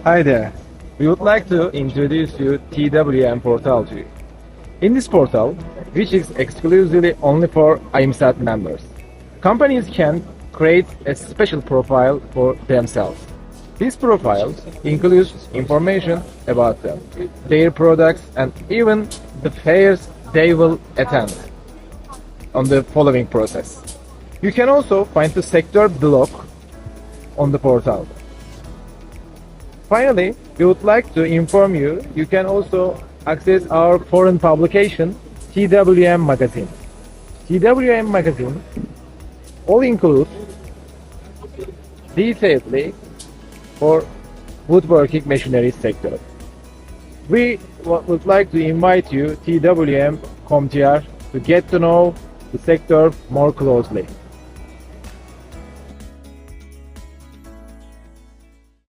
Hi there. We would like to introduce you TWM Portal to you. In this portal, which is exclusively only for AİMSAD members, companies can create a special profile for themselves. This profile includes information about them, their products, and even the fairs they will attend on the following process. You can also find the sector blog on the portal. Finally, we would like to inform you, you can also access our foreign publication, TWM Magazine. TWM Magazine all includes detailedly for woodworking machinery sector. We would like to invite you TWM.com.tr to get to know the sector more closely.